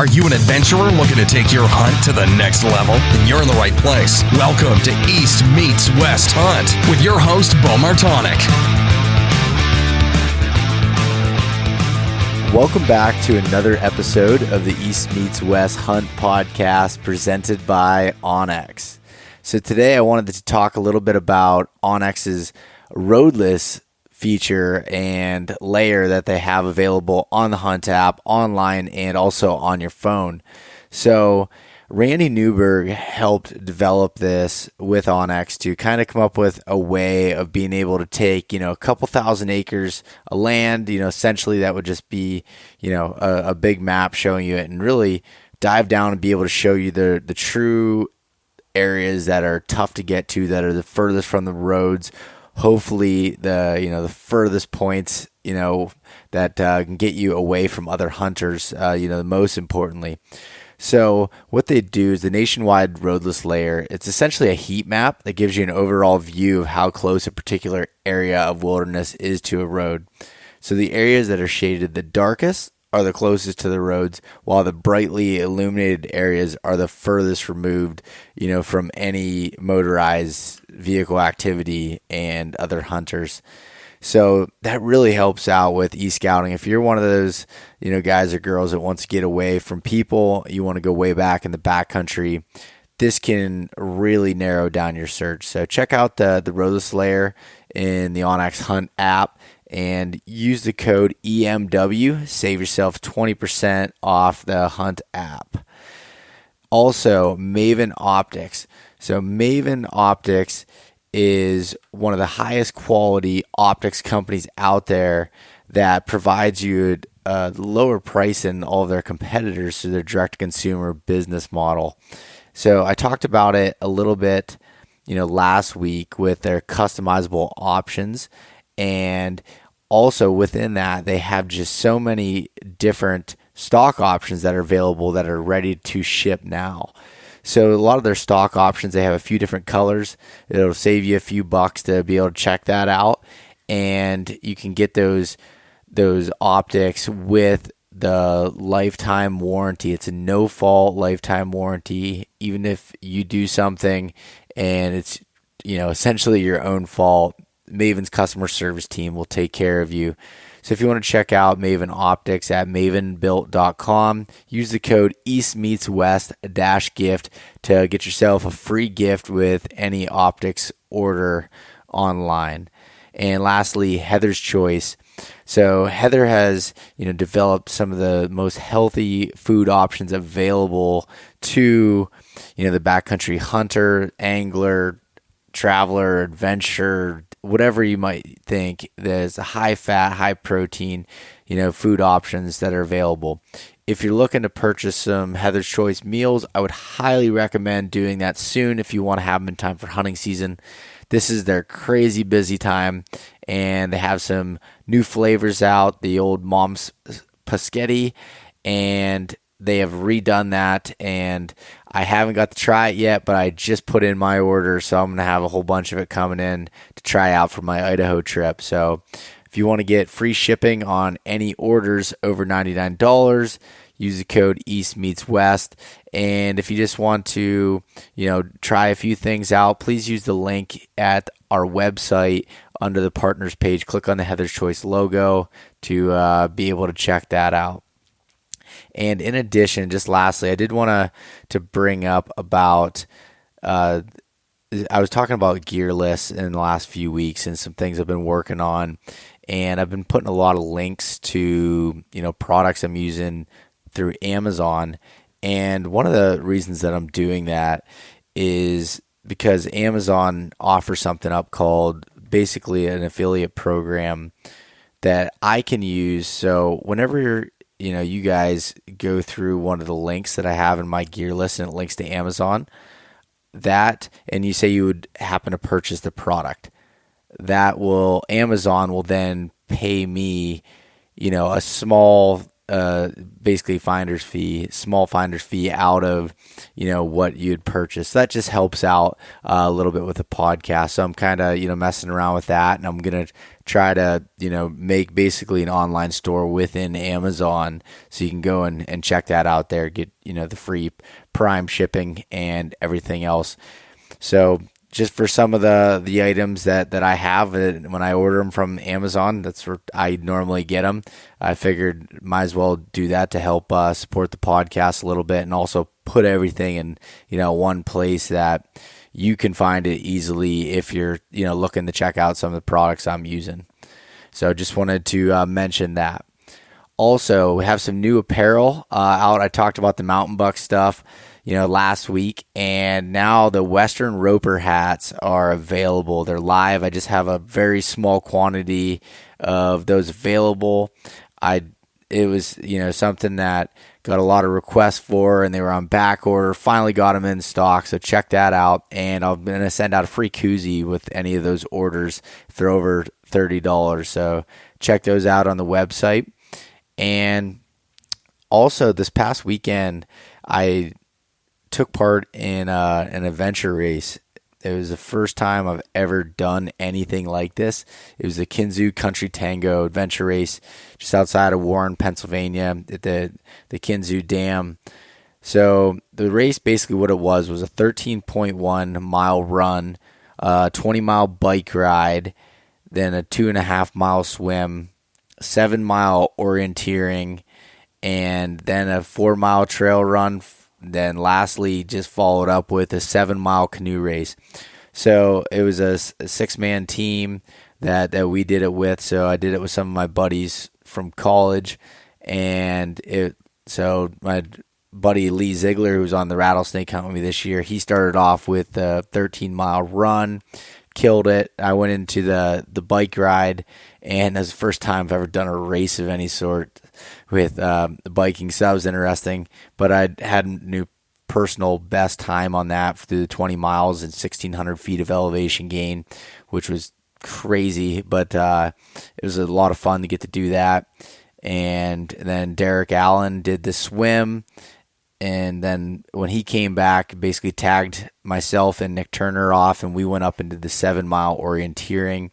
Are you an adventurer looking to take your hunt to the next level? Then you're in the right place. Welcome to East Meets West Hunt with your host, Bo Martonic. Welcome back to another episode of the East Meets West Hunt podcast presented by onX. So today I wanted to talk a little bit about onX's roadless feature and layer that they have available on the Hunt app, online, and also on your phone. So Randy Newberg helped develop this with onX to kind of come up with a way of being able to take, a couple thousand acres of land, essentially that would just be, a big map showing you it, and really dive down and be able to show you the true areas that are tough to get to, that are the furthest from the roads. Hopefully the furthest points, that can get you away from other hunters, most importantly. So what they do is the nationwide roadless layer. It's essentially a heat map that gives you an overall view of how close a particular area of wilderness is to a road. So the areas that are shaded the darkest are the closest to the roads, while the brightly illuminated areas are the furthest removed, from any motorized vehicle activity and other hunters. So that really helps out with e-scouting. If you're one of those, guys or girls that wants to get away from people, you want to go way back in the backcountry, this can really narrow down your search. So check out the roadless layer in the onX Hunt app and use the code EMW. Save yourself 20% off the Hunt app. Also, Maven Optics. So Maven Optics is one of the highest quality optics companies out there that provides you a lower price than all of their competitors through their direct-to-consumer business model. So I talked about it a little bit, last week with their customizable options, and also within that, they have just so many different stock options that are available that are ready to ship now. So a lot of their stock options, they have a few different colors. It'll save you a few bucks to be able to check that out. And you can get those optics with the lifetime warranty. It's a no-fault lifetime warranty. Even if you do something and it's, essentially your own fault, Maven's customer service team will take care of you. So if you want to check out Maven Optics at mavenbuilt.com, use the code EastMeetsWest-gift to get yourself a free gift with any optics order online. And lastly, Heather's Choice. So Heather has, developed some of the most healthy food options available to, the backcountry hunter, angler, traveler, adventurer, whatever you might think. There's a high fat, high protein, food options that are available. If you're looking to purchase some Heather's Choice meals, I would highly recommend doing that soon if you want to have them in time for hunting season. This is their crazy busy time, and they have some new flavors out, the old Mom's Paschetti, and they have redone that, and I haven't got to try it yet, but I just put in my order, so I'm going to have a whole bunch of it coming in to try out for my Idaho trip. So if you want to get free shipping on any orders over $99, use the code EastMeetsWest. And if you just want to, try a few things out, please use the link at our website under the partners page. Click on the Heather's Choice logo to be able to check that out. And in addition, just lastly, I did want to bring up about, I was talking about gear lists in the last few weeks and some things I've been working on, and I've been putting a lot of links to, products I'm using through Amazon. And one of the reasons that I'm doing that is because Amazon offers something up called basically an affiliate program that I can use. So whenever you guys go through one of the links that I have in my gear list and it links to Amazon, and you say you would happen to purchase the product, Amazon will then pay me, a small basically finder's fee, small finder's fee out of, what you'd purchase. So that just helps out a little bit with the podcast. So I'm kind of, messing around with that, and I'm going to try to, make basically an online store within Amazon, so you can go and check that out there, get, the free Prime shipping and everything else. So just for some of the items that I have, when I order them from Amazon, that's where I normally get them. I figured might as well do that to help support the podcast a little bit, and also put everything in, one place that you can find it easily if you're, looking to check out some of the products I'm using. So just wanted to mention that. Also, we have some new apparel out. I talked about the mountain buck stuff, last week, and now the Western Roper hats are available. They're live. I just have a very small quantity of those available. It was, something that got a lot of requests for, and they were on back order. Finally got them in stock, so check that out. And I'm going to send out a free koozie with any of those orders if they're over $30. So check those out on the website. And also, this past weekend, I took part in an adventure race. It was the first time I've ever done anything like this. It was the Kinzua Country Tango adventure race just outside of Warren, Pennsylvania, at the Kinzua Dam. So the race, basically what it was a 13.1 mile run, 20-mile bike ride, then a 2.5 mile swim, 7-mile orienteering, and then a 4-mile trail run. Then lastly, just followed up with a 7-mile canoe race. So it was a 6-man team that we did it with. So I did it with some of my buddies from college, and so my buddy Lee Ziegler, who's on the rattlesnake hunt with me this year, he started off with a 13-mile run, killed it. I went into the bike ride, and that's the first time I've ever done a race of any sort with biking, so that was interesting. But I had a new personal best time on that through the 20 miles and 1,600 feet of elevation gain, which was crazy, but it was a lot of fun to get to do that. And then Derek Allen did the swim, and then when he came back, basically tagged myself and Nick Turner off, and we went up into the 7-mile orienteering.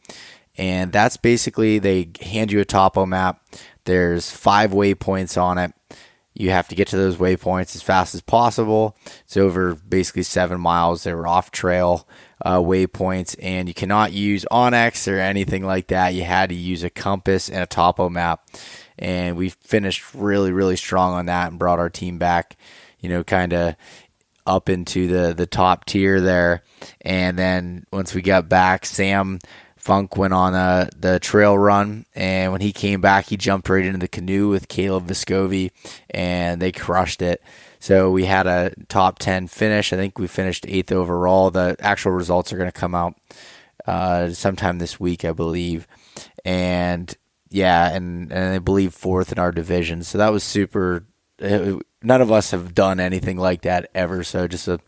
And that's basically, they hand you a topo map. There's 5 waypoints on it. You have to get to those waypoints as fast as possible. It's over basically 7 miles. They were off-trail waypoints, and you cannot use Onyx or anything like that. You had to use a compass and a topo map. And we finished really, really strong on that and brought our team back, kind of up into the top tier there. And then once we got back, Sam Funk went on the trail run, and when he came back, he jumped right into the canoe with Caleb Vescovi, and they crushed it. So we had a top 10 finish. I think we finished 8th overall. The actual results are going to come out sometime this week, I believe. And yeah, and I believe 4th in our division. So that was super. None of us have done anything like that ever. So just a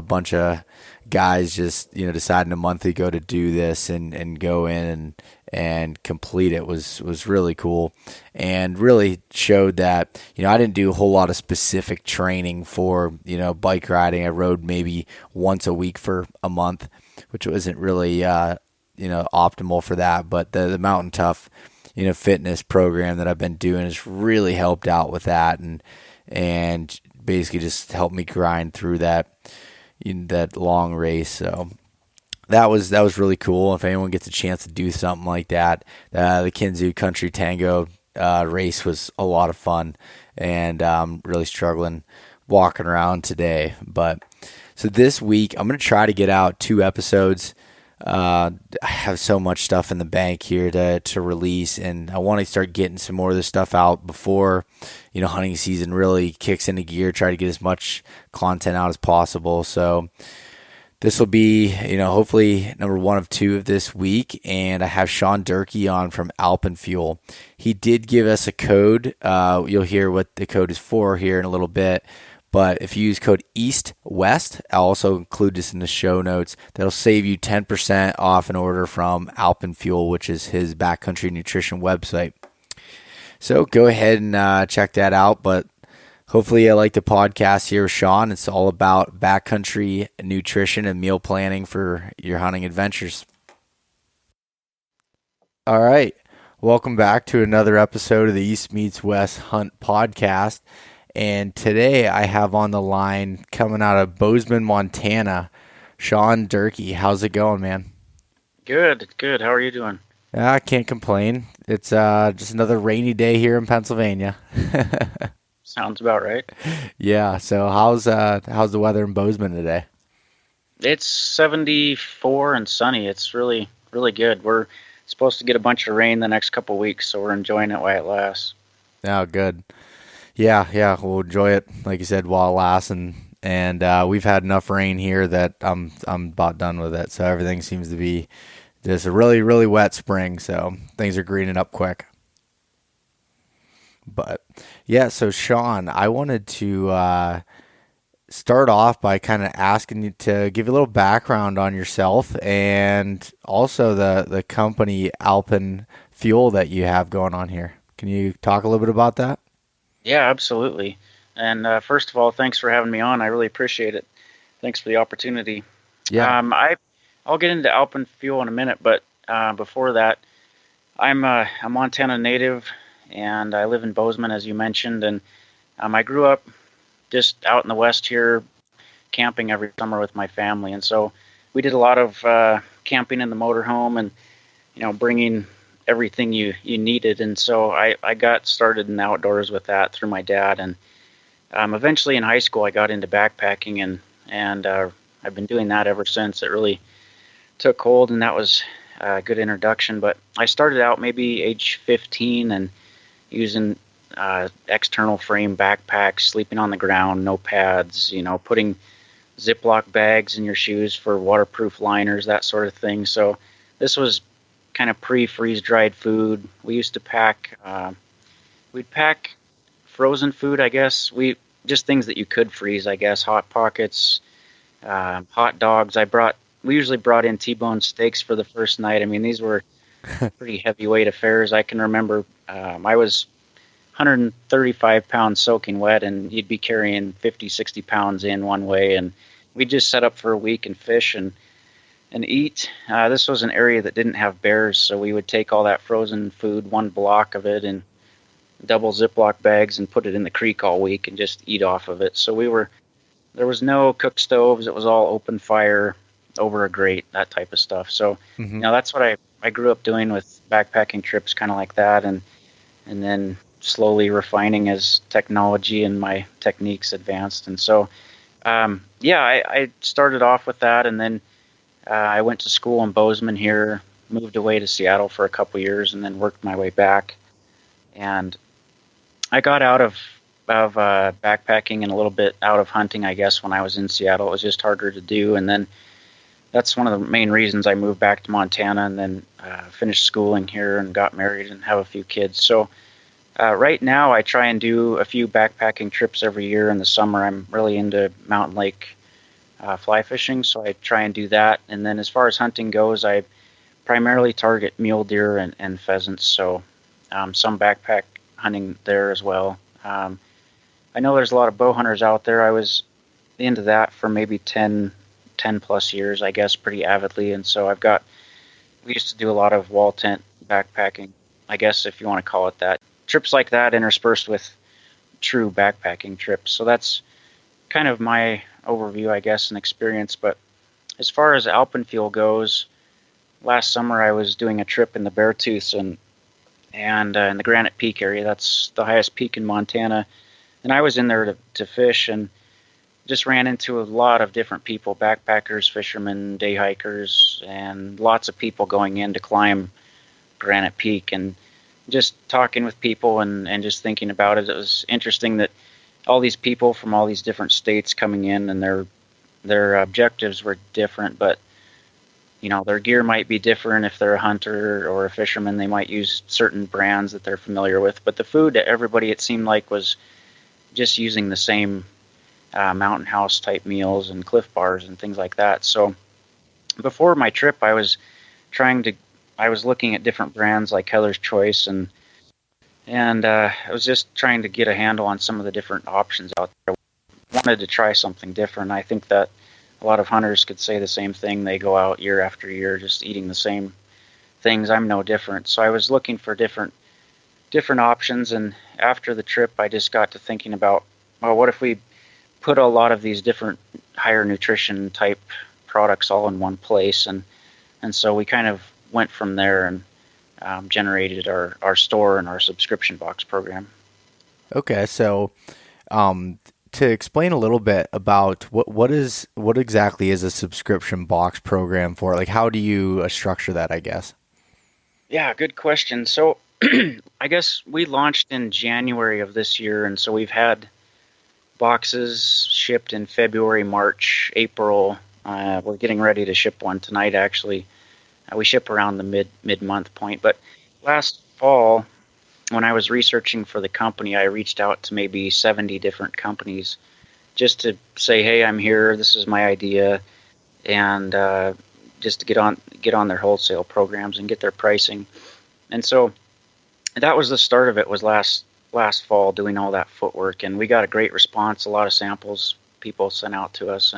bunch of guys just, deciding a month ago to do this and go in and complete it was really cool, and really showed that, I didn't do a whole lot of specific training for, bike riding. I rode maybe once a week for a month, which wasn't really, optimal for that. But the Mountain Tough, fitness program that I've been doing has really helped out with that, and basically just helped me grind through that long race. So that was really cool. If anyone gets a chance to do something like that, the Kinzua Country Tango race was a lot of fun, and I'm really struggling walking around today. But so this week I'm going to try to get out 2 episodes. I have so much stuff in the bank here to release, and I want to start getting some more of this stuff out before, hunting season really kicks into gear. Try to get as much content out as possible. So this will be, hopefully number 1 of 2 of this week. And I have Shaun Durkee on from Alpen Fuel. He did give us a code. You'll hear what the code is for here in a little bit. But if you use code EASTWEST, I'll also include this in the show notes, that'll save you 10% off an order from Alpen Fuel, which is his backcountry nutrition website. So go ahead and check that out. But hopefully, you like the podcast here with Shaun. It's all about backcountry nutrition and meal planning for your hunting adventures. All right. Welcome back to another episode of the East Meets West Hunt podcast. And today I have on the line, coming out of Bozeman, Montana, Shaun Durkee. How's it going, man? Good, good. How are you doing? I can't complain. It's just another rainy day here in Pennsylvania. Sounds about right. Yeah. So how's the weather in Bozeman today? It's 74 and sunny. It's really, really good. We're supposed to get a bunch of rain the next couple weeks, so we're enjoying it while it lasts. Oh, good. Yeah. We'll enjoy it, like you said, while it lasts, and we've had enough rain here that I'm about done with it. So everything seems to be just a really, really wet spring. So things are greening up quick. But yeah, so Shaun, I wanted to start off by kind of asking you to give you a little background on yourself and also the company Alpen Fuel that you have going on here. Can you talk a little bit about that? Yeah, absolutely. And first of all, thanks for having me on. I really appreciate it. Thanks for the opportunity. Yeah. I'll get into Alpen Fuel in a minute, but before that, I'm a Montana native, and I live in Bozeman, as you mentioned, and I grew up just out in the West here, camping every summer with my family, and so we did a lot of camping in the motorhome, and bringing everything you needed, and so I got started in the outdoors with that through my dad, and eventually in high school I got into backpacking, and I've been doing that ever since. It really took hold, and that was a good introduction. But I started out maybe age 15 and using external frame backpacks, sleeping on the ground, no pads, putting Ziploc bags in your shoes for waterproof liners, that sort of thing. So this was kind of pre-freeze dried food. We used to we'd pack frozen food, I guess. Just things that you could freeze, I guess. Hot Pockets, hot dogs. We usually brought in T-bone steaks for the first night. I mean, these were pretty heavyweight affairs. I can remember I was 135 pounds soaking wet, and you'd be carrying 50, 60 pounds in one way. And we'd just set up for a week and fish and eat. This was an area that didn't have bears, so we would take all that frozen food, one block of it, in double Ziploc bags and put it in the creek all week and just eat off of it. So there was no cook stoves. It was all open fire over a grate, that type of stuff. So, that's what I grew up doing with backpacking trips, kind of like that, and then slowly refining as technology and my techniques advanced. And so, I started off with that, and then I went to school in Bozeman here, moved away to Seattle for a couple years, and then worked my way back. And I got out of backpacking and a little bit out of hunting, I guess, when I was in Seattle. It was just harder to do, and then that's one of the main reasons I moved back to Montana, and then finished schooling here and got married and have a few kids. So right now I try and do a few backpacking trips every year in the summer. I'm really into mountain lake fly fishing, so I try and do that. And then as far as hunting goes, I primarily target mule deer and pheasants, so some backpack hunting there as well. I know there's a lot of bow hunters out there. I was into that for maybe 10 plus years, I guess, pretty avidly. And so we used to do a lot of wall tent backpacking, I guess, if you want to call it that. Trips like that interspersed with true backpacking trips. So that's kind of my overview, I guess, and experience. But as far as Alpen Fuel goes, last summer I was doing a trip in the Beartooths and in the Granite Peak area. That's the highest peak in Montana. And I was in there to fish, and just ran into a lot of different people, backpackers, fishermen, day hikers, and lots of people going in to climb Granite Peak. And just talking with people and just thinking about it, it was interesting that all these people from all these different states coming in, and their objectives were different, but their gear might be different. If they're a hunter or a fisherman, they might use certain brands that they're familiar with. But the food to everybody, it seemed like, was just using the same mountain house type meals and Cliff Bars and things like that. So before my trip, I was looking at different brands like Keller's Choice and And I was just trying to get a handle on some of the different options out there. I wanted to try something different. I think that a lot of hunters could say the same thing. They go out year after year just eating the same things. I'm no different. So I was looking for different options, and after the trip I just got to thinking about, well, what if we put a lot of these different higher nutrition type products all in one place, and so we kind of went from there and generated our store and our subscription box program. Okay, so to explain a little bit about what exactly is a subscription box program for? Like, how do you structure that, I guess? Yeah, good question. So I guess we launched in January of this year, and so we've had boxes shipped in February, March, April. We're getting ready to ship one tonight, actually. We ship around the mid-month point. But last fall, when I was researching for the company, I reached out to maybe 70 different companies just to say, hey, I'm here. This is my idea. And just to get on their wholesale programs and get their pricing. And so that was the start of it, was last fall, doing all that footwork. And we got a great response, a lot of samples people sent out to us.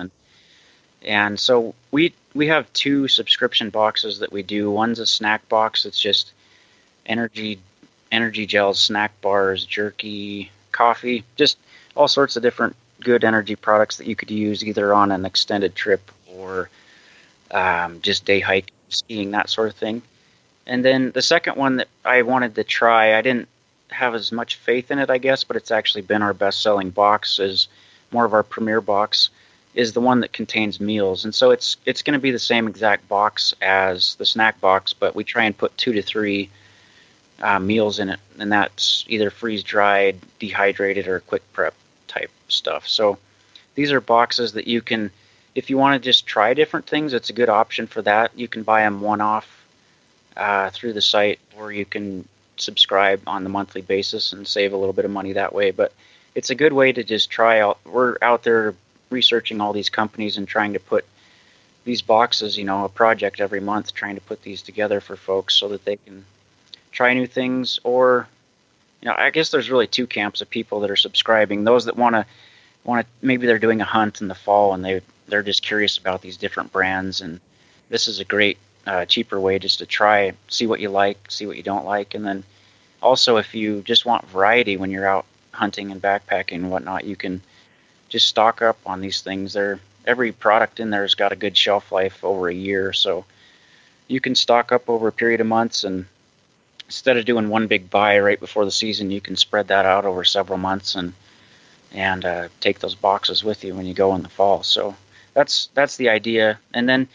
And so we have 2 subscription boxes that we do. One's a snack box. It's just energy gels, snack bars, jerky, coffee, just all sorts of different good energy products that you could use either on an extended trip or just day hiking, skiing, that sort of thing. And then the second one that I wanted to try, I didn't have as much faith in it, I guess, but it's actually been our best-selling box, is more of our premier box, is the one that contains meals. And so it's going to be the same exact box as the snack box, but we try and put 2 to 3 meals in it, and that's either freeze-dried, dehydrated, or quick prep type stuff. So these are boxes that you can, if you want to just try different things, it's a good option for that. You can buy them one-off through the site, or you can subscribe on the monthly basis and save a little bit of money that way. But it's a good way to just try out. We're out there researching all these companies and trying to put these boxes, a project every month, trying to put these together for folks so that they can try new things. Or, I guess there's really 2 camps of people that are subscribing. Those that want to, maybe they're doing a hunt in the fall and they're just curious about these different brands, and this is a great cheaper way just to try, see what you like, see what you don't like. And then also, if you just want variety when you're out hunting and backpacking and whatnot, you can just stock up on these things. Every product in there has got a good shelf life over a year, so you can stock up over a period of months, and instead of doing one big buy right before the season, you can spread that out over several months and take those boxes with you when you go in the fall. So that's the idea. And then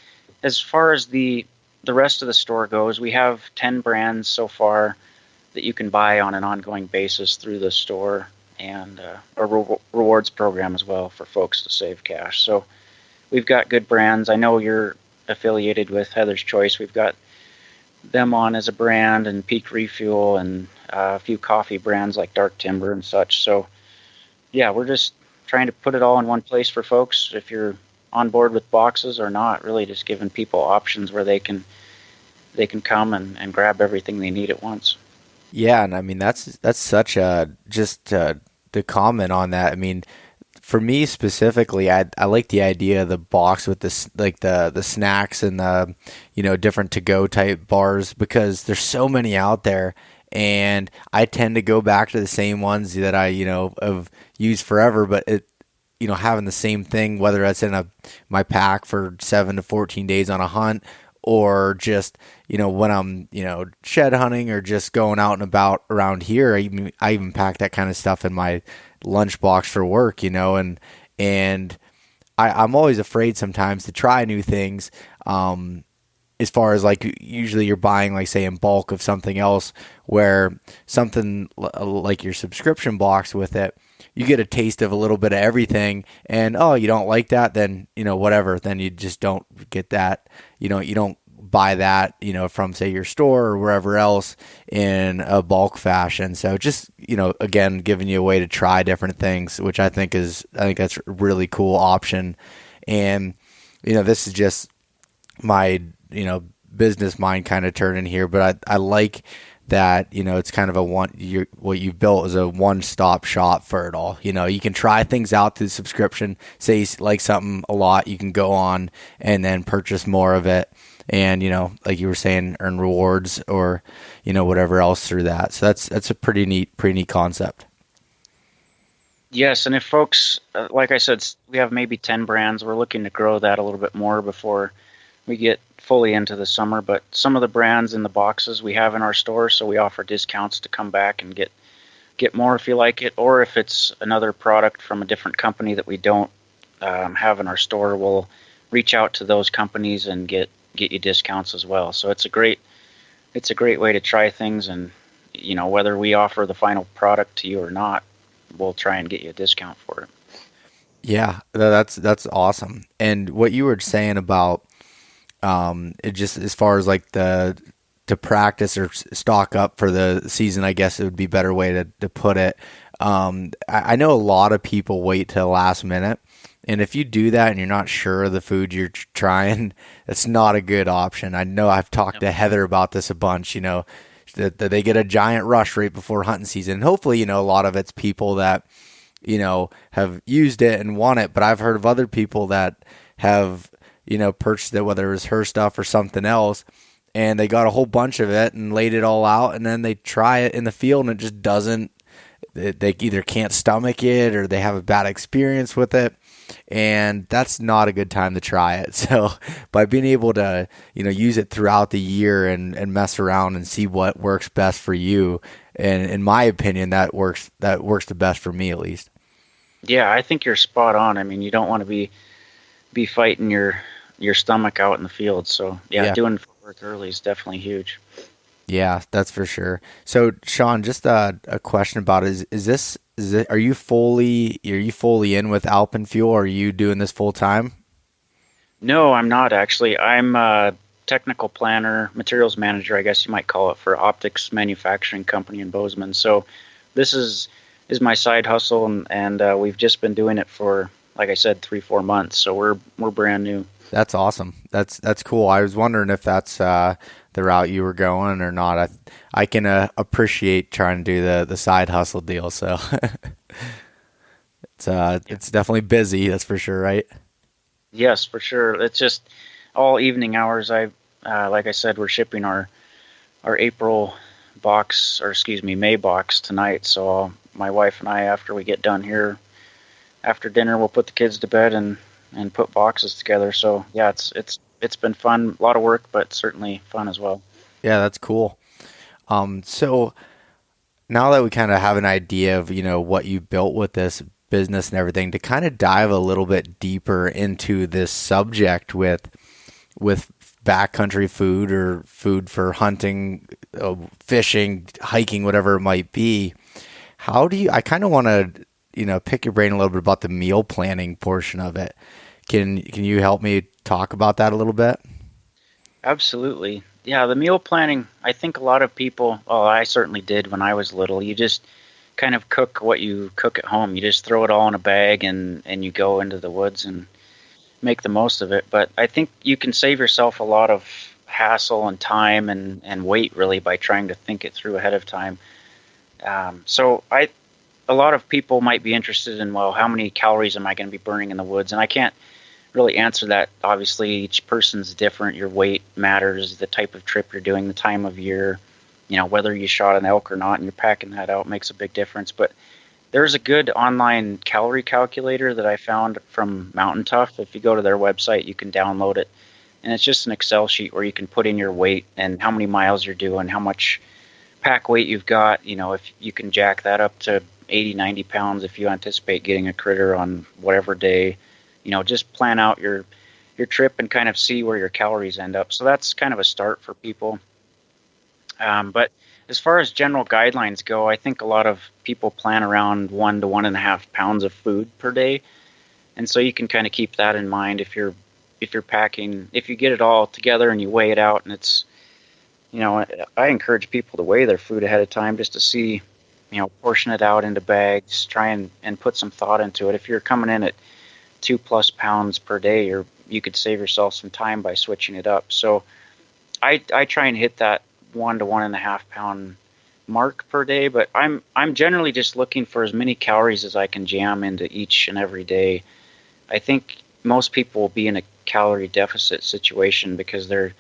as far as the rest of the store goes, we have 10 brands so far that you can buy on an ongoing basis through the store, and a rewards program as well for folks to save cash. So we've got good brands. I know you're affiliated with Heather's Choice. We've got them on as a brand, and Peak Refuel, and a few coffee brands like Dark Timber and such. So yeah, we're just trying to put it all in one place for folks, if you're on board with boxes or not, really just giving people options where they can come and grab everything they need at once. Yeah, and I mean that's such a to comment on that. I mean, for me specifically, I like the idea of the box with the snacks and the different to go type bars, because there's so many out there, and I tend to go back to the same ones that I have used forever. But it having the same thing, whether that's in my pack for 7 to 14 days on a hunt, or just when I'm shed hunting or just going out and about around here, I even pack that kind of stuff in my lunchbox for work, and I'm always afraid sometimes to try new things. As far as like, usually you're buying, like, say, in bulk of something else, where something like your subscription box with it, you get a taste of a little bit of everything, and you don't like that, then whatever, then you just don't get that, you don't buy that from, say, your store or wherever else in a bulk fashion. So just again, giving you a way to try different things, which I think that's a really cool option. And this is just my business mind kind of turning here, but I like that, it's kind of what you've built is a one-stop shop for it all. You can try things out through the subscription. Say you like something a lot, you can go on and then purchase more of it, and like you were saying, earn rewards or whatever else through that. So that's a pretty neat concept. Yes, and if folks, like I said, we have maybe 10 brands. We're looking to grow that a little bit more before we get fully into the summer. But some of the brands in the boxes we have in our store, so we offer discounts to come back and get more if you like it. Or if it's another product from a different company that we don't have in our store, we'll reach out to those companies and get you discounts as well. So it's a great way to try things, and whether we offer the final product to you or not, we'll try and get you a discount for it. Yeah, that's awesome. And what you were saying about it, just as far as like to practice or stock up for the season, I guess it would be a better way to put it. I know a lot of people wait till the last minute, and if you do that and you're not sure of the food you're trying, it's not a good option. I know I've talked to Heather about this a bunch, that they get a giant rush right before hunting season. And hopefully, a lot of it's people that, have used it and want it, but I've heard of other people that have, purchased it, whether it was her stuff or something else, and they got a whole bunch of it and laid it all out, and then they try it in the field and it just doesn't, they either can't stomach it or they have a bad experience with it. And that's not a good time to try it. So by being able to, use it throughout the year and mess around and see what works best for you, and in my opinion, that works the best for me, at least. Yeah, I think you're spot on. I mean, you don't want to be fighting your stomach out in the field. So yeah. Doing work early is definitely huge. Yeah, that's for sure. So Shaun, just a question about it. Are you fully in with Alpen Fuel? Are you doing this full time? No, I'm not actually. I'm a technical planner, materials manager, I guess you might call it, for optics manufacturing company in Bozeman. So this is my side hustle, and we've just been doing it for, like I said, 3-4 months. So we're brand new. That's awesome. That's cool. I was wondering if that's the route you were going or not. I can appreciate trying to do the side hustle deal. So it's definitely busy. That's for sure, right? Yes, for sure. It's just all evening hours. Like I said, we're shipping our April box, or excuse me, May box tonight. So my wife and I, after we get done here, after dinner, we'll put the kids to bed and put boxes together. So yeah, it's been fun, a lot of work, but certainly fun as well. Yeah, that's cool. So now that we kind of have an idea of, what you built with this business and everything, to kind of dive a little bit deeper into this subject with backcountry food or food for hunting, fishing, hiking, whatever it might be, I kind of want to, pick your brain a little bit about the meal planning portion of it. Can you help me talk about that a little bit? Absolutely. Yeah, the meal planning, I think a lot of people, I certainly did when I was little. You just kind of cook what you cook at home. You just throw it all in a bag and you go into the woods and make the most of it. But I think you can save yourself a lot of hassle and time and wait, really, by trying to think it through ahead of time. A lot of people might be interested in, well, how many calories am I going to be burning in the woods? And I can't really answer that. Obviously, each person's different. Your weight matters, the type of trip you're doing, the time of year, whether you shot an elk or not, and you're packing that out makes a big difference. But there's a good online calorie calculator that I found from Mountain Tough. If you go to their website, you can download it. And it's just an Excel sheet where you can put in your weight and how many miles you're doing, how much pack weight you've got. If you can jack that up to 80, 90 pounds if you anticipate getting a critter on whatever day. Just plan out your trip and kind of see where your calories end up. So that's kind of a start for people. But as far as general guidelines go, I think a lot of people plan around 1 to 1.5 pounds of food per day. And so you can kind of keep that in mind if you're packing, if you get it all together and you weigh it out. And it's, I encourage people to weigh their food ahead of time just to see, portion it out into bags, try and put some thought into it. If you're coming in at 2+ pounds per day, you could save yourself some time by switching it up. So I try and hit that 1 to 1.5 pound mark per day, but I'm generally just looking for as many calories as I can jam into each and every day. I think most people will be in a calorie deficit situation because they're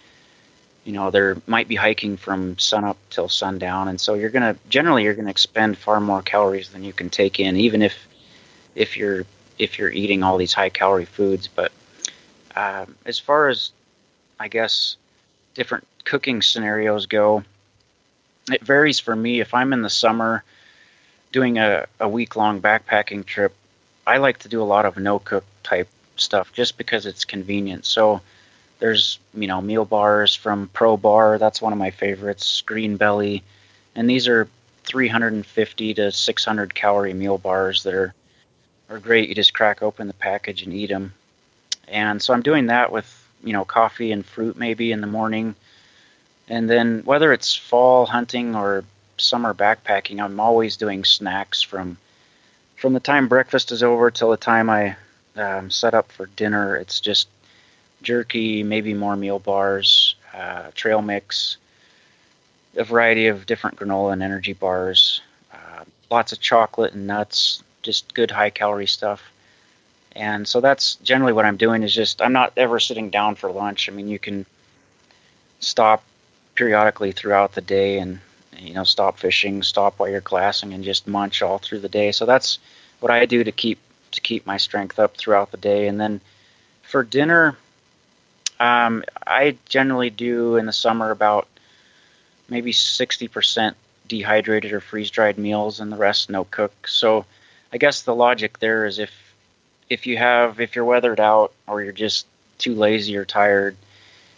might be hiking from sunup till sundown, and so you're gonna expend far more calories than you can take in, even if you're eating all these high calorie foods. But as far as, I guess, different cooking scenarios go, it varies for me. If I'm in the summer doing a week-long backpacking trip, I like to do a lot of no-cook type stuff just because it's convenient. So there's, meal bars from Pro Bar. That's one of my favorites, Green Belly. And these are 350 to 600 calorie meal bars that are great. You just crack open the package and eat them. And so I'm doing that with, coffee and fruit maybe in the morning. And then whether it's fall hunting or summer backpacking, I'm always doing snacks from the time breakfast is over till the time I set up for dinner. It's just jerky, maybe more meal bars, trail mix, a variety of different granola and energy bars, lots of chocolate and nuts, just good high-calorie stuff. And so that's generally what I'm doing, is just I'm not ever sitting down for lunch. I mean, you can stop periodically throughout the day and, stop fishing, stop while you're glassing, and just munch all through the day. So that's what I do to keep my strength up throughout the day. And then for dinner, I generally do in the summer about maybe 60% dehydrated or freeze-dried meals and the rest no cook. So I guess the logic there is if you're weathered out or you're just too lazy or tired,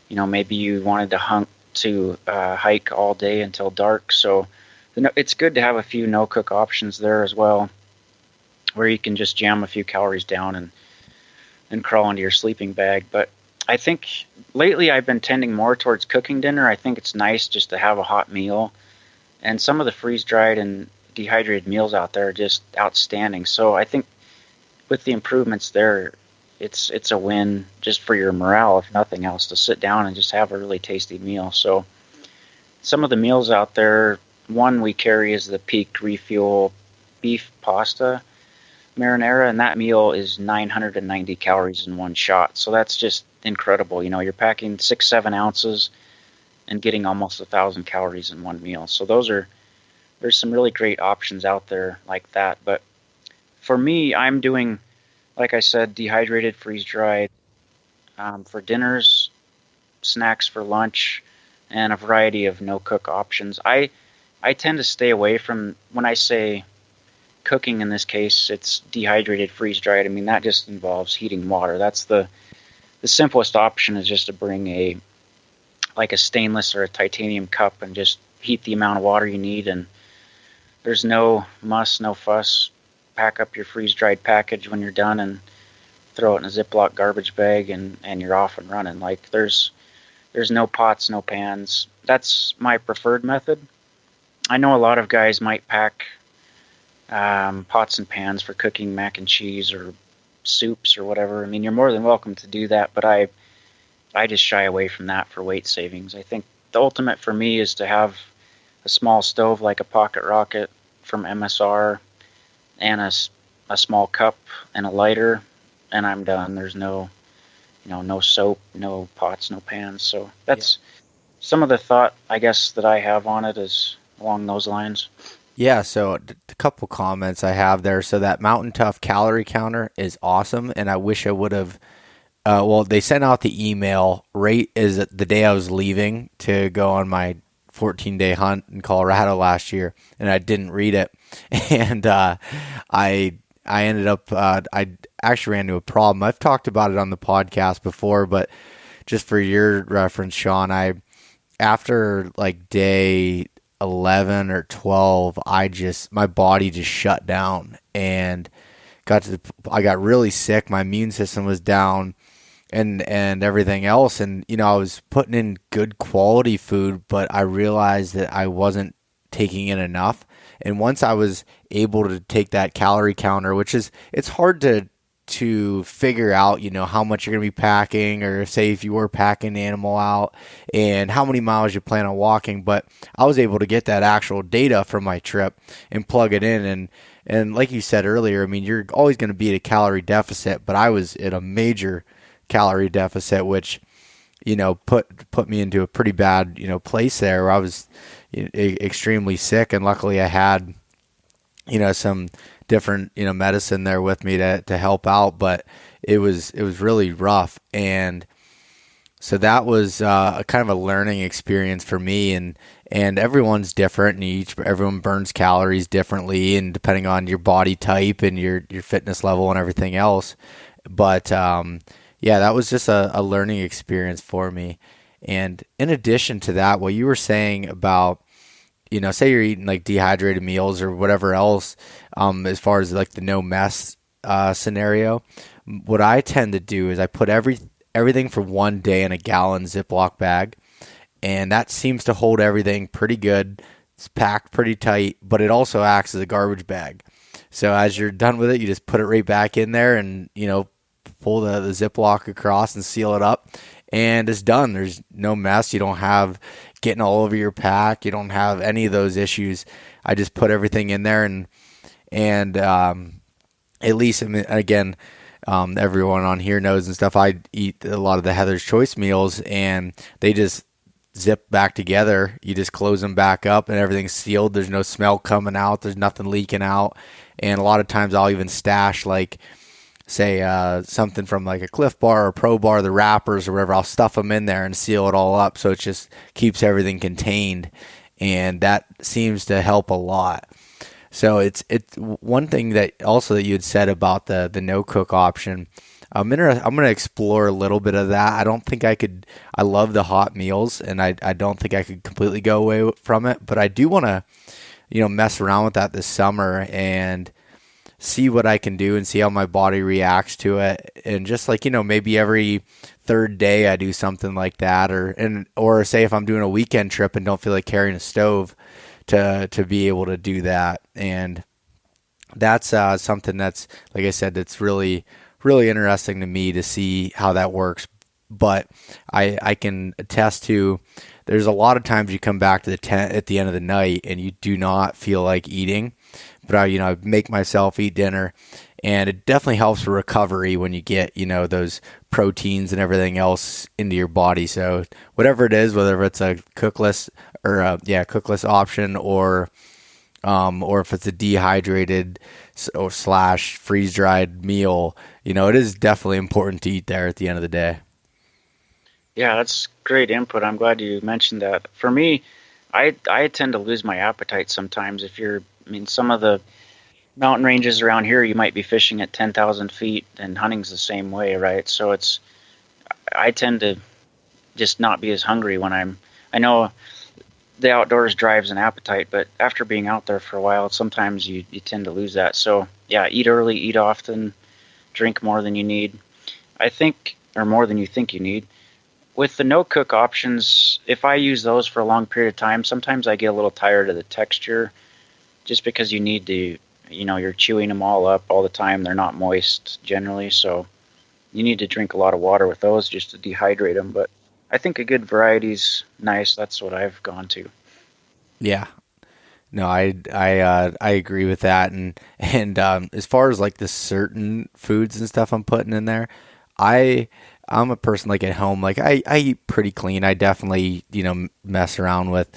maybe you wanted to hike all day until dark. So it's good to have a few no-cook options there as well, where you can just jam a few calories down and crawl into your sleeping bag. But I think lately I've been tending more towards cooking dinner. I think it's nice just to have a hot meal. And some of the freeze-dried and dehydrated meals out there are just outstanding. So I think with the improvements there, it's a win just for your morale, if nothing else, to sit down and just have a really tasty meal. So some of the meals out there, one we carry is the Peak Refuel beef pasta marinara, and that meal is 990 calories in one shot. So that's just incredible. You're packing 6-7 ounces and getting almost 1,000 calories in one meal. So there's some really great options out there like that. But for me, I'm doing, like I said, dehydrated, freeze-dried for dinners, snacks for lunch, and a variety of no-cook options. I tend to stay away from, when I say cooking in this case, it's dehydrated, freeze-dried. I mean, that just involves heating water. That's the simplest option, is just to bring a stainless or a titanium cup and just heat the amount of water you need. And there's no muss, no fuss. Pack up your freeze-dried package when you're done and throw it in a Ziploc garbage bag, and you're off and running. Like, there's no pots, no pans. That's my preferred method. I know a lot of guys might pack pots and pans for cooking mac and cheese or soups or whatever. I mean, you're more than welcome to do that, but I just shy away from that for weight savings. I think the ultimate for me is to have a small stove like a Pocket Rocket from MSR, and a small cup and a lighter, and I'm done. There's no soap, no pots, no pans. So that's some of the thought, I guess, that I have on it is along those lines. Yeah, so a couple comments I have there. So that Mountain Tough calorie counter is awesome, and I wish I would have. They sent out the email right as the day I was leaving to go on my 14-day hunt in Colorado last year, and I didn't read it, and I ended up I actually ran into a problem. I've talked about it on the podcast before, but just for your reference, Shaun, after like day 11 or 12, my body just shut down and I got really sick. My immune system was down and everything else. And, I was putting in good quality food, but I realized that I wasn't taking in enough. And once I was able to take that calorie counter, it's hard to to figure out, how much you're going to be packing, or say if you were packing the animal out and how many miles you plan on walking. But I was able to get that actual data from my trip and plug it in. And like you said earlier, I mean, you're always going to be at a calorie deficit, but I was at a major calorie deficit, which, put me into a pretty bad, place there where I was extremely sick. And luckily I had, some different, medicine there with me to help out, but it was really rough. And so that was a kind of a learning experience for me, and everyone's different, and everyone burns calories differently, and depending on your body type and your fitness level and everything else. But yeah, that was just a learning experience for me. And in addition to that, what you were saying about, say you're eating like dehydrated meals or whatever else, as far as like the no mess scenario, what I tend to do is I put everything for one day in a gallon Ziploc bag, and that seems to hold everything pretty good. It's packed pretty tight, but it also acts as a garbage bag. So as you're done with it, you just put it right back in there and, pull the Ziploc across and seal it up, and it's done. There's no mess. You don't have getting all over your pack. You don't have any of those issues. I just put everything in there, and at least, I mean, again, everyone on here knows and stuff, I eat a lot of the Heather's Choice meals, and they just zip back together. You just close them back up and everything's sealed. There's no smell coming out. There's nothing leaking out. And a lot of times I'll even stash, like, say something from like a Cliff Bar or Pro Bar, the wrappers or whatever. I'll stuff them in there and seal it all up, so it just keeps everything contained, and that seems to help a lot. So it's one thing that you had said about the no cook option. I'm gonna explore a little bit of that. I don't think I could. I love the hot meals, and I don't think I could completely go away from it. But I do want to, mess around with that this summer and see what I can do and see how my body reacts to it. And just like, maybe every third day I do something like that, or say if I'm doing a weekend trip and don't feel like carrying a stove, to be able to do that. And that's something that's, like I said, that's really, really interesting to me to see how that works. But I can attest to, there's a lot of times you come back to the tent at the end of the night and you do not feel like eating, but I make myself eat dinner, and it definitely helps for recovery when you get, those proteins and everything else into your body. So whatever it is, whether it's a cookless option, or if it's a dehydrated or / freeze dried meal, it is definitely important to eat there at the end of the day. Yeah, that's great input. I'm glad you mentioned that. For me, I tend to lose my appetite sometimes. Some of the mountain ranges around here, you might be fishing at 10,000 feet, and hunting's the same way, right? So I tend to just not be as hungry when I know the outdoors drives an appetite, but after being out there for a while, sometimes you tend to lose that. So yeah, eat early, eat often, drink more than you need, I think, or more than you think you need. With the no-cook options, if I use those for a long period of time, sometimes I get a little tired of the texture, just because you need to, you're chewing them all up all the time. They're not moist generally, so you need to drink a lot of water with those just to dehydrate them. But I think a good variety's nice. That's what I've gone to. Yeah. No, I agree with that. And as far as like the certain foods and stuff I'm putting in there, I'm a person like at home, like I eat pretty clean. I definitely, mess around with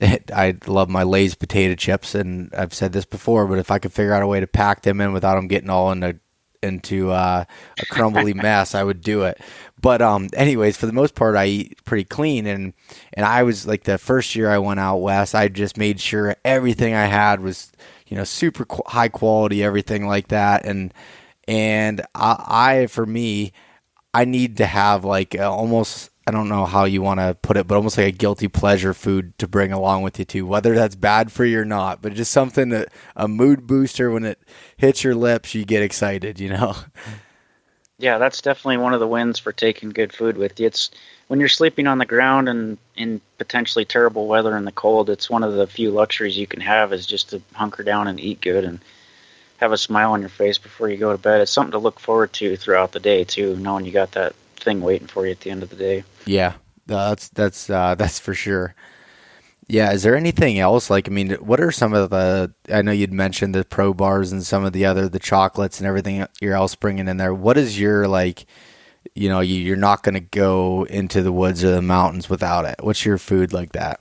it. I love my Lay's potato chips, and I've said this before, but if I could figure out a way to pack them in without them getting all into a crumbly mess, I would do it. But anyways, for the most part, I eat pretty clean, and I was like, the first year I went out west, I just made sure everything I had was, super high quality, everything like that, and for me, I need to have like almost, I don't know how you want to put it, but almost like a guilty pleasure food to bring along with you too, whether that's bad for you or not, but just something that a mood booster, when it hits your lips, you get excited, Yeah, that's definitely one of the wins for taking good food with you. It's when you're sleeping on the ground and in potentially terrible weather in the cold, it's one of the few luxuries you can have, is just to hunker down and eat good. And have a smile on your face before you go to bed. It's something to look forward to throughout the day too, knowing you got that thing waiting for you at the end of the day. Yeah, that's for sure. Yeah, is there anything else? Like, I mean, what are some of the? I know you'd mentioned the pro bars and some of the chocolates and everything you're else bringing in there. What is your like? You're not going to go into the woods or the mountains without it. What's your food like that?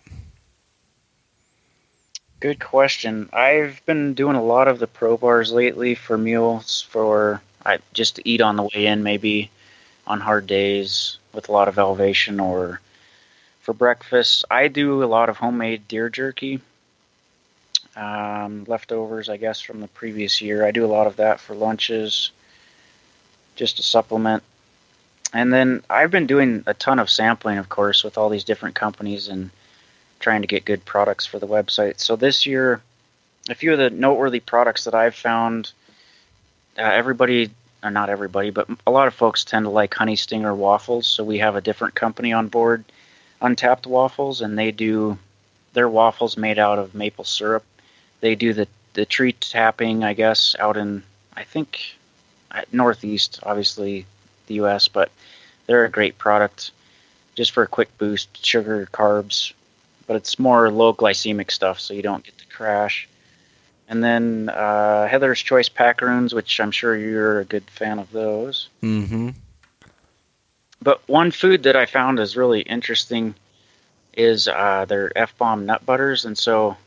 Good question. I've been doing a lot of the pro bars lately for meals for I just to eat on the way in, maybe on hard days with a lot of elevation, or for breakfast. I do a lot of homemade deer jerky, leftovers, I guess, from the previous year. I do a lot of that for lunches, just to supplement. And then I've been doing a ton of sampling, of course, with all these different companies and trying to get good products for the website. So this year, a few of the noteworthy products that I've found, everybody, or not everybody, but a lot of folks tend to like honey stinger waffles. So we have a different company on board, Untapped Waffles, and they do their waffles made out of maple syrup. They do the tree tapping, I guess, out in, I think, northeast, obviously, the U.S., but they're a great product just for a quick boost, sugar, carbs, but it's more low glycemic stuff, so you don't get the crash. And then Heather's Choice Packaroons, which I'm sure you're a good fan of those. Mm-hmm. But one food that I found is really interesting is their F-bomb nut butters. And so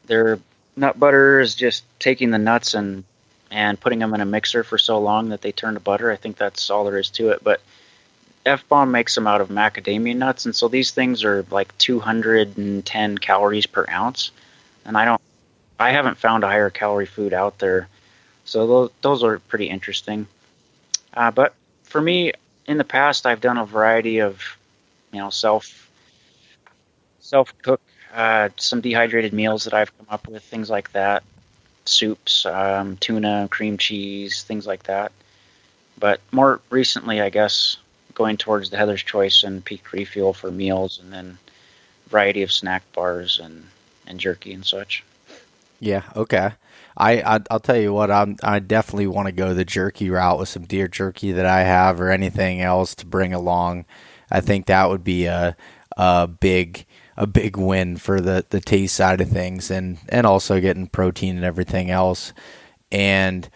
their nut butter is just taking the nuts and putting them in a mixer for so long that they turn to butter. I think that's all there is to it. But F-bomb makes them out of macadamia nuts, and so these things are like 210 calories per ounce. And I haven't found a higher calorie food out there. So those are pretty interesting. But for me, in the past, I've done a variety of, self cook, some dehydrated meals that I've come up with, things like that, soups, tuna, cream cheese, things like that. But more recently, I guess, going towards the Heather's Choice and Peak Refuel for meals, and then variety of snack bars and jerky and such. Yeah. Okay. I'll tell you what. I definitely want to go the jerky route with some deer jerky that I have, or anything else to bring along. I think that would be a big win for the taste side of things, and also getting protein and everything else. And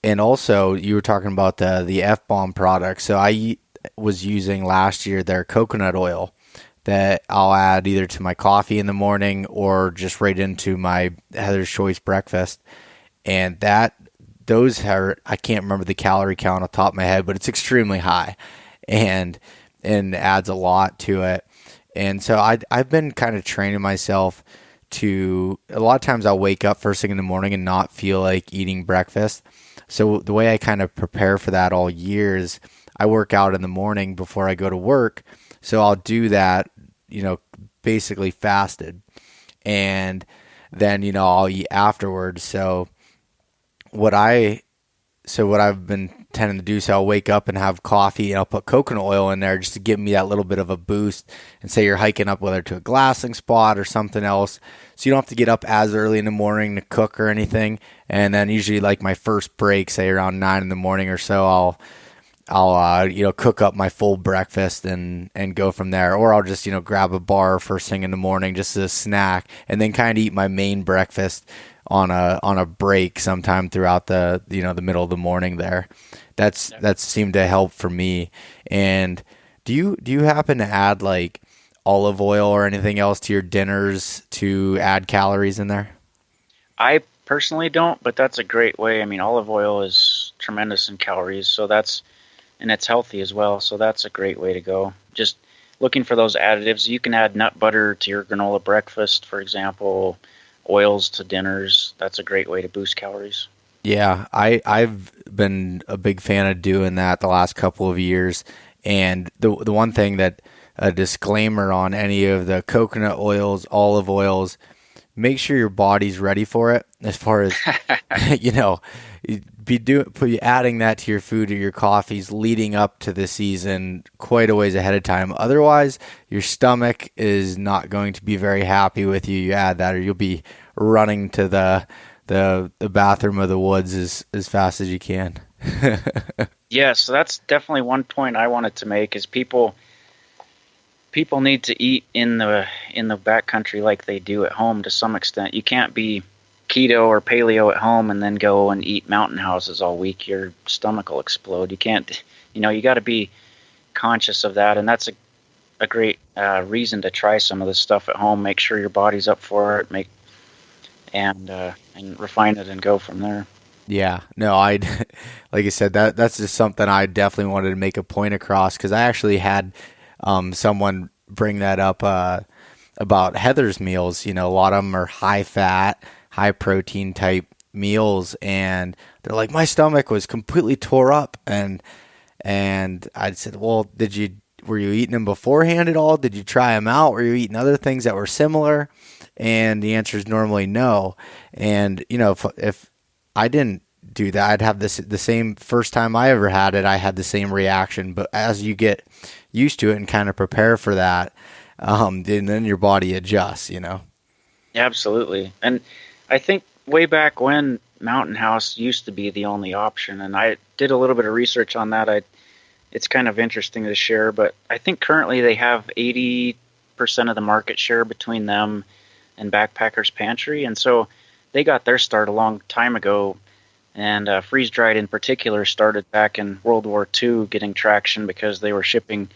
also you were talking about the F-bomb product. So I was using last year their coconut oil that I'll add either to my coffee in the morning or just right into my Heather's Choice breakfast. And those are, I can't remember the calorie count off the top of my head, but it's extremely high and adds a lot to it. And so I've been kind of training myself to, a lot of times I'll wake up first thing in the morning and not feel like eating breakfast. So the way I kind of prepare for that all year is I work out in the morning before I go to work. So I'll do that, basically fasted, and then, I'll eat afterwards. So what I've been tending to do, so I'll wake up and have coffee, and I'll put coconut oil in there just to give me that little bit of a boost. And say you're hiking up, whether to a glassing spot or something else, so you don't have to get up as early in the morning to cook or anything. And then usually, like, my first break, say around 9 in the morning or so, I'll cook up my full breakfast and go from there. Or I'll just, grab a bar first thing in the morning just as a snack, and then kind of eat my main breakfast on a break sometime throughout the middle of the morning there. That's seemed to help for me. And do you happen to add like olive oil or anything else to your dinners to add calories in there? I personally don't, but that's a great way. I mean, olive oil is tremendous in calories, and it's healthy as well. So that's a great way to go. Just looking for those additives. You can add nut butter to your granola breakfast, for example, oils to dinners. That's a great way to boost calories. Yeah, I've been a big fan of doing that the last couple of years. And the one thing that, a disclaimer on any of the coconut oils, olive oils, make sure your body's ready for it. As far as be adding that to your food or your coffees leading up to the season quite a ways ahead of time. Otherwise, your stomach is not going to be very happy with you. You add that, or you'll be running to the the bathroom of the woods as fast as you can. Yeah, so that's definitely one point I wanted to make is people need to eat in the backcountry like they do at home to some extent. You can't be keto or paleo at home and then go and eat mountain houses all week. Your stomach will explode. You can't, you got to be conscious of that, and that's a great reason to try some of this stuff at home. Make sure your body's up for it. And refine it and go from there. Yeah, no, like I said, that's just something I definitely wanted to make a point across, because I actually had someone bring that up about Heather's meals. A lot of them are high fat, high protein type meals, and they're like, my stomach was completely tore up, and I said, well, were you eating them beforehand at all? Did you try them out? Were you eating other things that were similar? And the answer is normally no. And if I didn't do that, I'd have the same first time I ever had it. I had the same reaction. But as you get used to it and kind of prepare for that, then your body adjusts. Absolutely. And I think way back when, Mountain House used to be the only option, and I did a little bit of research on that. It's kind of interesting to share, but I think currently they have 80% of the market share between them and Backpackers Pantry, and so they got their start a long time ago. And Freeze Dried in particular started back in World War II getting traction because they were shipping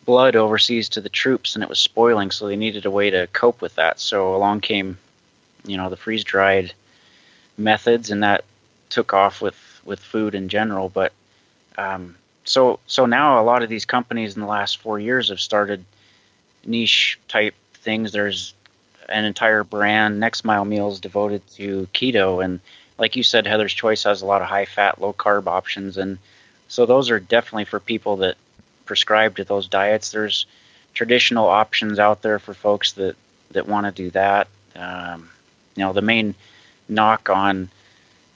blood overseas to the troops and it was spoiling, so they needed a way to cope with that. So along came, the freeze dried methods, and that took off with food in general. But so now a lot of these companies in the last 4 years have started niche type things. There's an entire brand, Next Mile Meals, devoted to keto, and like you said, Heather's Choice has a lot of high fat, low carb options, and so those are definitely for people that prescribe to those diets. There's traditional options out there for folks that want to do that. The main knock on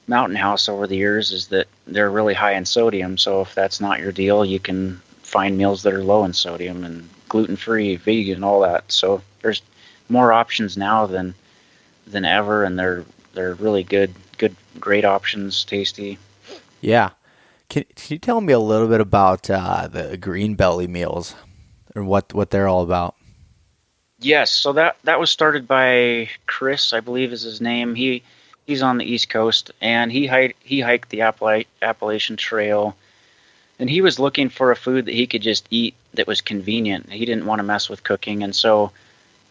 Mountain House over the years is that they're really high in sodium. So if that's not your deal, you can find meals that are low in sodium and gluten-free, vegan, all that. So there's more options now than ever, and they're really good, great options, tasty. Yeah. Can you tell me a little bit about the Green Belly meals, or what they're all about? Yes, so that was started by Chris, I believe is his name. He's on the East Coast, and he hiked the Appalachian Trail, and he was looking for a food that he could just eat that was convenient. He didn't want to mess with cooking, and so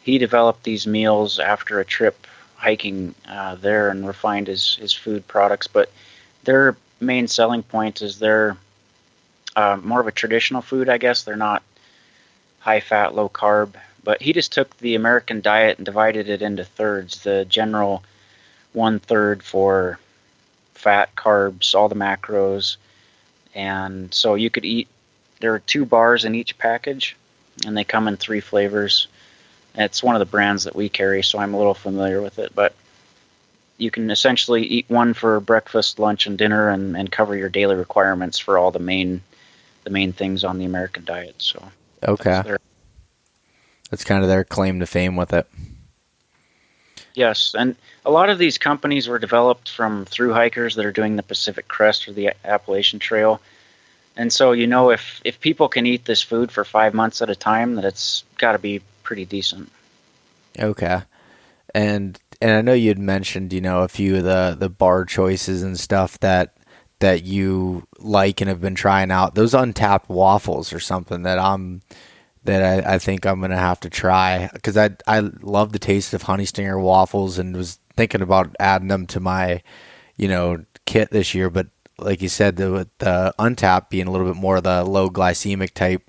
he developed these meals after a trip hiking there and refined his food products. But their main selling point is they're more of a traditional food, I guess. They're not high fat, low carb. But he just took the American diet and divided it into thirds. The general 1/3 for fat, carbs, all the macros. And so you could eat, there are 2 bars in each package, and they come in 3 flavors. It's one of the brands that we carry, so I'm a little familiar with it. But you can essentially eat one for breakfast, lunch, and dinner, and cover your daily requirements for all the main things on the American diet. So okay, that's kind of their claim to fame with it. Yes, and a lot of these companies were developed from thru hikers that are doing the Pacific Crest or the Appalachian Trail. And so, if people can eat this food for 5 months at a time, that it's got to be pretty decent. Okay. And I know you'd mentioned, a few of the bar choices and stuff that you like and have been trying out. Those untapped waffles are something that I think I'm going to have to try, because I love the taste of Honey Stinger waffles and was thinking about adding them to my, kit this year. But like you said, the untapped being a little bit more of the low glycemic type,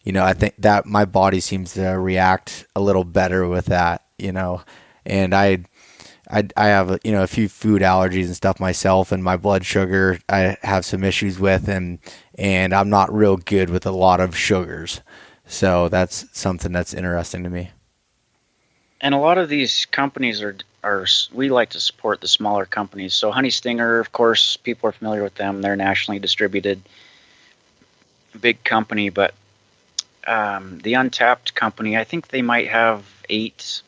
I think that my body seems to react a little better with that, and I have a few food allergies and stuff myself, and my blood sugar I have some issues with, and I'm not real good with a lot of sugars. So that's something that's interesting to me. And a lot of these companies are we like to support the smaller companies. So Honey Stinger, of course, people are familiar with them. They're nationally distributed, big company. But the Untapped company, I think they might have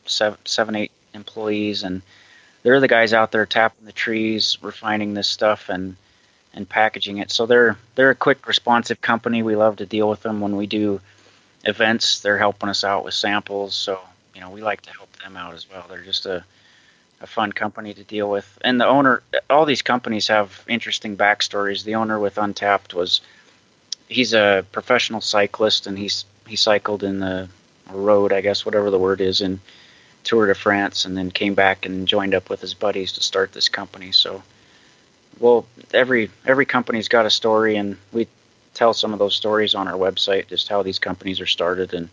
7, 8 employees, and they're the guys out there tapping the trees, refining this stuff, and packaging it. So they're a quick, responsive company. We love to deal with them when we do events. They're helping us out with samples, so we like to help them out as well. They're just a fun company to deal with. And the owner, all these companies have interesting backstories. The owner with Untapped he's a professional cyclist, and he cycled in the road, I guess, whatever the word is, in Tour de France, and then came back and joined up with his buddies to start this company. So, well, every company's got a story, and we tell some of those stories on our website, just how these companies are started and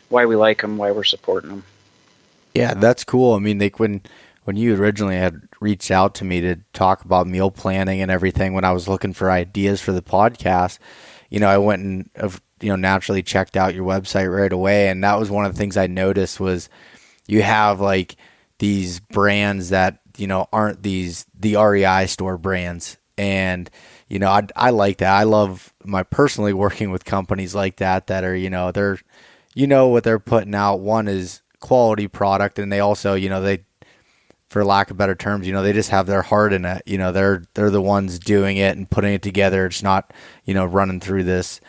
why we like them, why we're supporting them. Yeah, that's cool. I mean, like when you originally had reached out to me to talk about meal planning and everything, when I was looking for ideas for the podcast, I went and naturally checked out your website right away, and that was one of the things I noticed was you have like these brands that aren't the REI store brands, and I like that. I love personally working with companies like that are they're what they're putting out. One is quality product, and they also they, for lack of better terms, they just have their heart in it. They're the ones doing it and putting it together. It's not running through this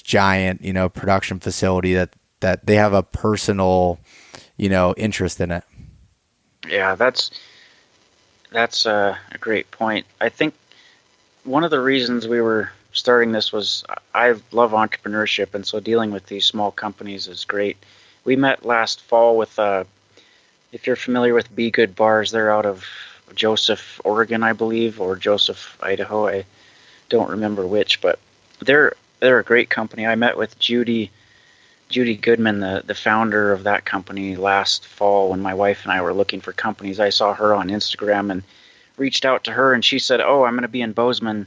giant production facility that they have a personal interest in it. Yeah, that's a great point. I think one of the reasons we were starting this was I love entrepreneurship, and so dealing with these small companies is great. We met last fall with, if you're familiar with Be Good Bars, they're out of Joseph, Oregon, I believe, or Joseph, Idaho. I don't remember which, but they're a great company. I met with Judy Goodman, the founder of that company, last fall when my wife and I were looking for companies. I saw her on Instagram and reached out to her, and she said, "Oh, I'm going to be in Bozeman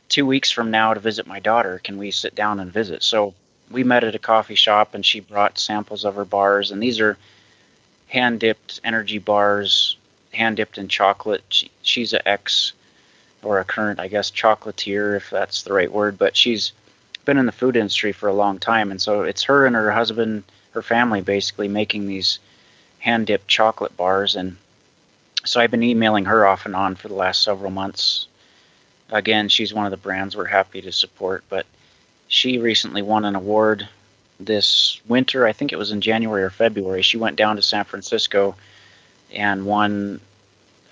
2 weeks from now to visit my daughter. Can we sit down and visit?" So we met at a coffee shop, and she brought samples of her bars, and these are hand-dipped energy bars, hand-dipped in chocolate. She's a current, I guess, chocolatier, if that's the right word, but she's been in the food industry for a long time, and so it's her and her husband, her family, basically making these hand-dipped chocolate bars. And so I've been emailing her off and on for the last several months. Again, she's one of the brands we're happy to support, but she recently won an award this winter. I think it was in January or February. She went down to San Francisco and won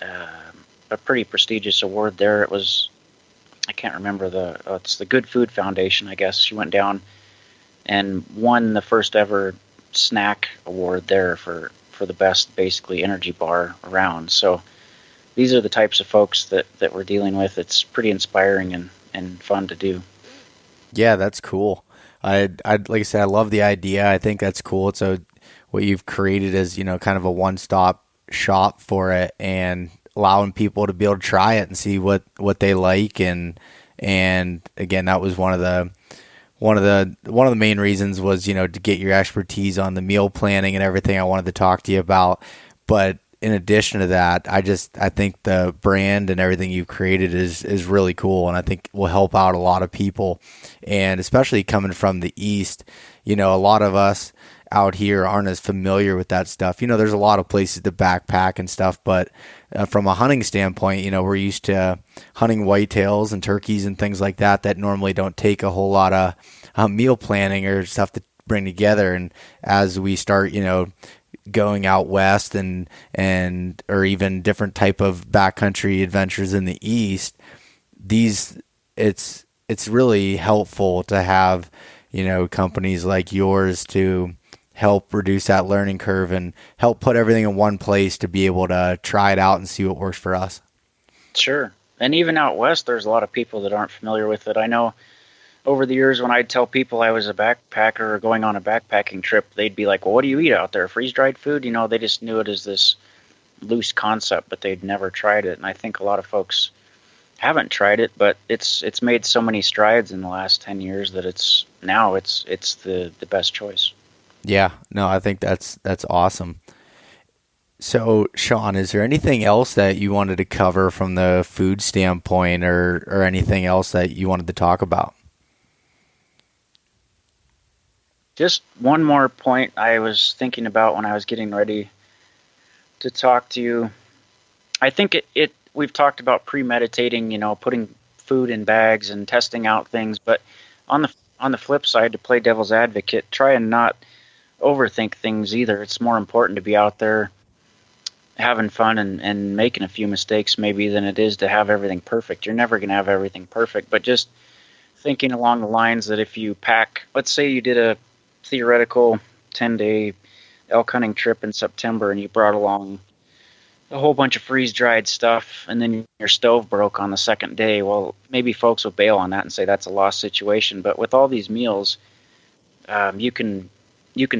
a pretty prestigious award there. It was, I can't remember it's the Good Food Foundation, I guess. She went down and won the first ever snack award there for the best, basically, energy bar around. So these are the types of folks that we're dealing with. It's pretty inspiring and fun to do. Yeah, that's cool. I like I said, I love the idea. I think that's cool. It's what you've created is, kind of a one-stop shop for it, and allowing people to be able to try it and see what they like. And again, that was one of the main reasons was, to get your expertise on the meal planning and everything I wanted to talk to you about. But in addition to that, I think the brand and everything you've created is really cool, and I think will help out a lot of people, and especially coming from the East, a lot of us out here aren't as familiar with that stuff. There's a lot of places to backpack and stuff, but from a hunting standpoint, we're used to hunting whitetails and turkeys and things like that normally don't take a whole lot of meal planning or stuff to bring together. And as we start, going out west and or even different type of backcountry adventures in the East, it's really helpful to have, companies like yours to help reduce that learning curve and help put everything in one place to be able to try it out and see what works for us. Sure. And even out west, there's a lot of people that aren't familiar with it. I know over the years when I'd tell people I was a backpacker or going on a backpacking trip, they'd be like, "Well, what do you eat out there? Freeze-dried food?" They just knew it as this loose concept, but they'd never tried it. And I think a lot of folks haven't tried it, but it's made so many strides in the last 10 years that it's the best choice. Yeah, no, I think that's awesome. So, Shaun, is there anything else that you wanted to cover from the food standpoint or anything else that you wanted to talk about? Just one more point I was thinking about when I was getting ready to talk to you. I think we've talked about premeditating, putting food in bags and testing out things, but on the flip side, to play devil's advocate, try and not overthink things either. It's more important to be out there having fun and making a few mistakes maybe than it is to have everything perfect. You're never going to have everything perfect, but just thinking along the lines that if you pack, let's say you did a theoretical 10-day elk hunting trip in September and you brought along a whole bunch of freeze-dried stuff, and then your stove broke on the second day. Well, maybe folks will bail on that and say that's a lost situation. But with all these meals, you can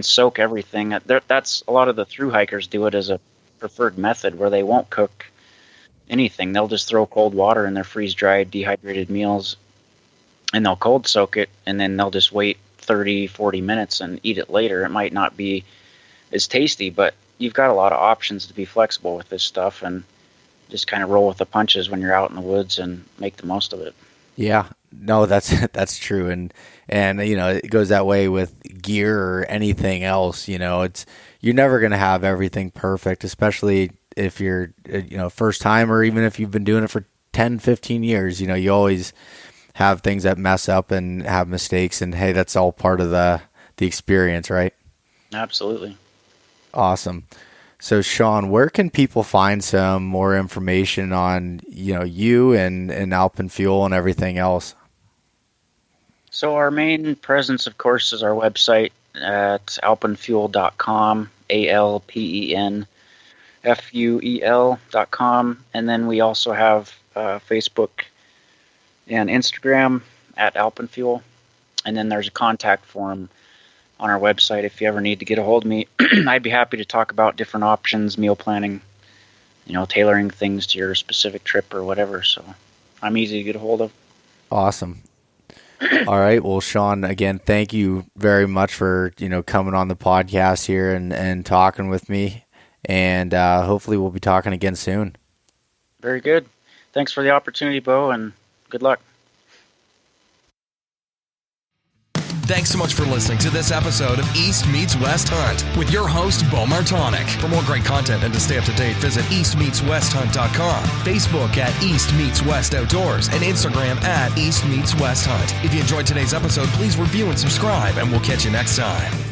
soak everything. That's a lot of the thru hikers do it as a preferred method, where they won't cook anything. They'll just throw cold water in their freeze-dried, dehydrated meals, and they'll cold soak it, and then they'll just wait 30, 40 minutes and eat it later. It might not be as tasty, but you've got a lot of options to be flexible with this stuff and just kind of roll with the punches when you're out in the woods and make the most of it. Yeah, no, that's true. And it goes that way with gear or anything else. You're never going to have everything perfect, especially if you're, first time, or even if you've been doing it for 10, 15 years. You always have things that mess up and have mistakes, and hey, that's all part of the experience, right? Absolutely. Awesome. So Shaun, where can people find some more information on, you and Alpen Fuel and everything else? So our main presence, of course, is our website at alpenfuel.com, ALPENFUEL.com. And then we also have Facebook and Instagram at Alpen Fuel. And then there's a contact form on our website if you ever need to get a hold of me. I'd be happy to talk about different options, meal planning, tailoring things to your specific trip or whatever. So I'm easy to get a hold of. Awesome. All right. Well, Shaun, again, thank you very much for, coming on the podcast here and talking with me. And hopefully we'll be talking again soon. Very good. Thanks for the opportunity, Bo, and good luck. Thanks so much for listening to this episode of East Meets West Hunt with your host, Bo Martonic. For more great content and to stay up to date, visit eastmeetswesthunt.com, Facebook at East Meets West Outdoors, and Instagram at East Meets West Hunt. If you enjoyed today's episode, please review and subscribe, and we'll catch you next time.